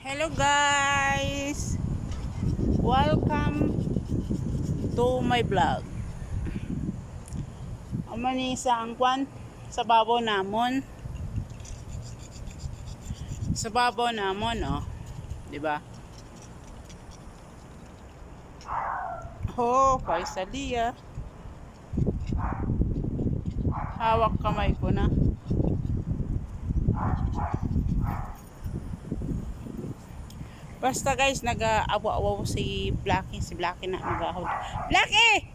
Hello guys! Welcome to my vlog. Amo ni sa angkwan sa babaw namon. Sa babaw namon, oh. 'Di ba? Oh, Faisalia. Hawak kamay ko na. Basta guys, nag-awa-awa si Blackie na nag-ahod. Blackie!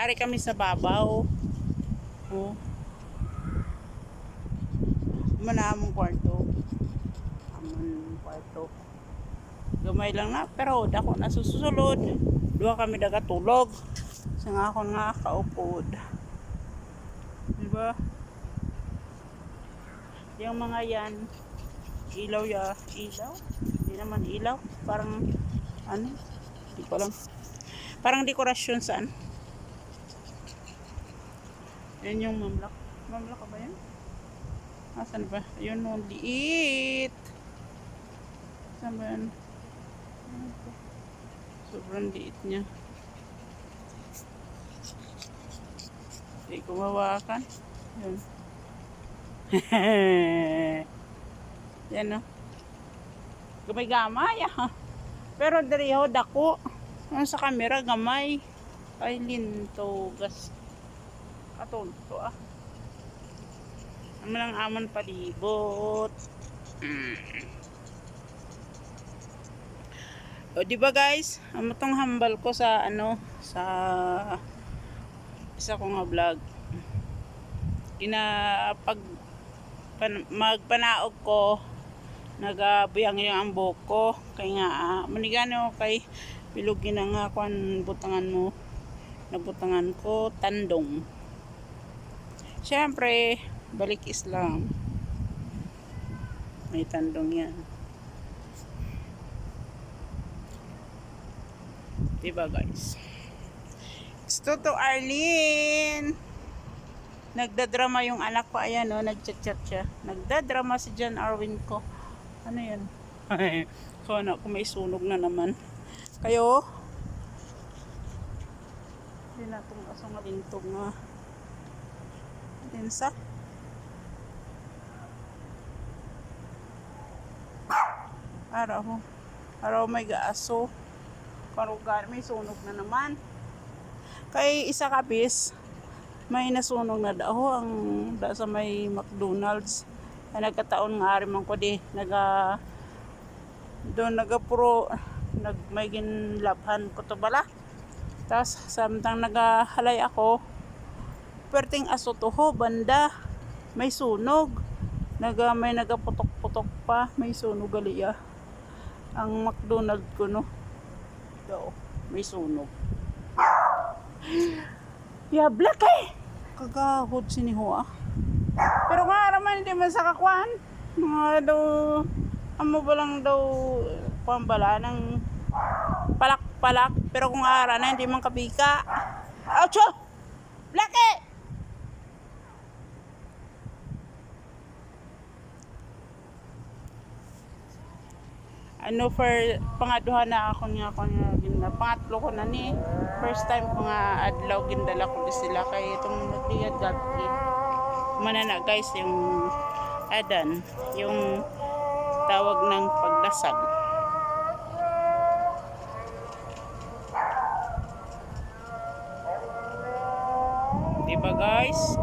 Ari kami sa babaw. Oh. Manamong kwarto. Amon kwarto. Gamay lang na, pero dako na susulod. Duha kami dagatulog. Sa nga ako nga kaupod. Diba? Yung mga yan, ilaw ya, ilaw? Hindi naman ilaw. Parang, ano? Hindi ko lang. Parang dekorasyon saan? Yan yung mamlak. Mamlak ka ba yan? Asan ba? Yun yung liit. Saan ba yan? Sobrang liit niya. Hindi ko mawakan. Yun. Yan o. Gamay-gamay ah. Pero dari ho dako. Sa camera gamay. Ay linto gas. Katonto ah. Naman ang amon palibot. O di ba guys? Amo tong hambal ko sa ano sa isa ko nga vlog. Pag magpanaog ko nagabuyang yung ang buhok ko kay nga manigano kay pilugin na nga kung butangan mo nabutangan ko tandong. Syempre balik Islam may tandong yan, diba guys? Gusto to Arlene. Nagdadrama yung anak ko, ayan o, nagchat-chat siya. Nagdadrama si John Arwin ko. Ano yan? So anak ko may sunog na naman. Kayo? Hindi na itong asong alintog nga. Linsa? Araw. Araw may gaaso. Karugan, may sunog na naman. Kay isa kabis, may nasunog na daw ang da sa may McDonald's. Ay nagkataon nga ari man ko di doon nagapuro may ginlabhan ko to bala. Tas samtang nagahalay ako perting aso to ho banda may sunog. May nagaputok-putok pa, may sunog gali ang McDonald's ko no. Daw may sunog. Ya black eh. Kagahod siniho ah. Pero nga raman hindi man sa kakwan. Mga daw amo ba lang daw pambala ng palak-palak. Pero kung ara na hindi man kabika. Oucho! Black eh! Ano for pangaduha na ako nga pangatlo ko na ni first time ko nga adlaw gindala ko sila kay itong nagliyad gabri manana guys yung adan yung tawag ng pagdasal diba guys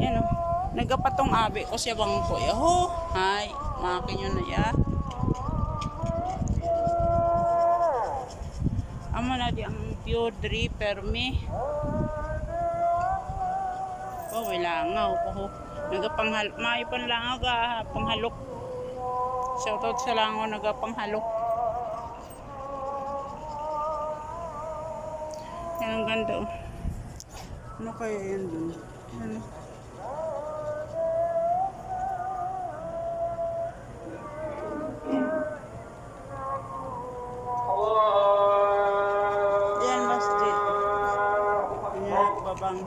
yan o nagapatong abi ko siya bang ko yaho hay makin yun na ya amo na di ang Piodri permi oh wala nga po nagapanghal may panlangaw ga panghalok shoutout sa langaw nagapanghalok yan ang ganda oh. Ano kaya yan dun ano babang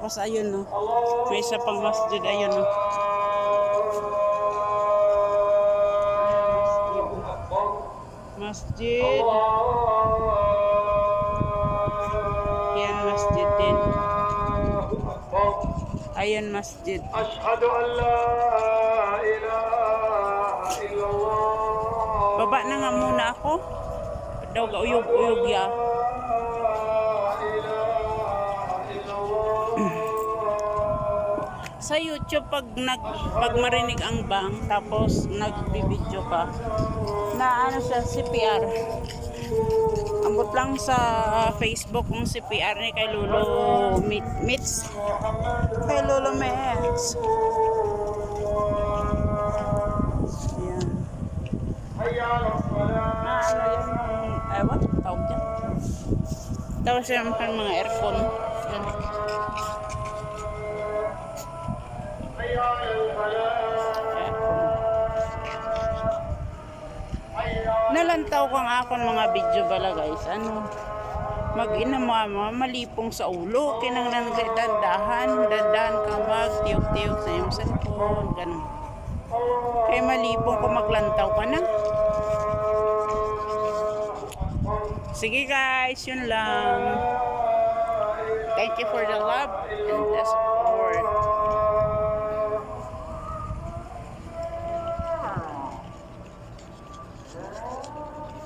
Tapos ayun no. May isa pang masjid ayun no. Masjid. Yan masjid din. Ayun masjid. Ashhadu an la ilaha illallah. Baba na nga muna ako. Daw ga uyog-uyog ya. Sa YouTube pag marinig ang bang tapos nagbibideo ka na ano siya CPR. Ambot lang sa Facebook kung CPR ni kay Lolo Mits. Kay Lolo Mits. Ayan. Na ano yan yung ewan, tawag dyan. Tapos yan ang mga aircon. Yan. Nalantaw ko nga akong mga video bala guys. Ano? Mag-inama malipong sa ulo. Kinanglan ka dandahan ka mag-tiyok-tiyok sa iyong cellphone. Ganun. Kaya malipong kung maglantaw ka na. Sige guys, yun lang. Thank you for the love and the support.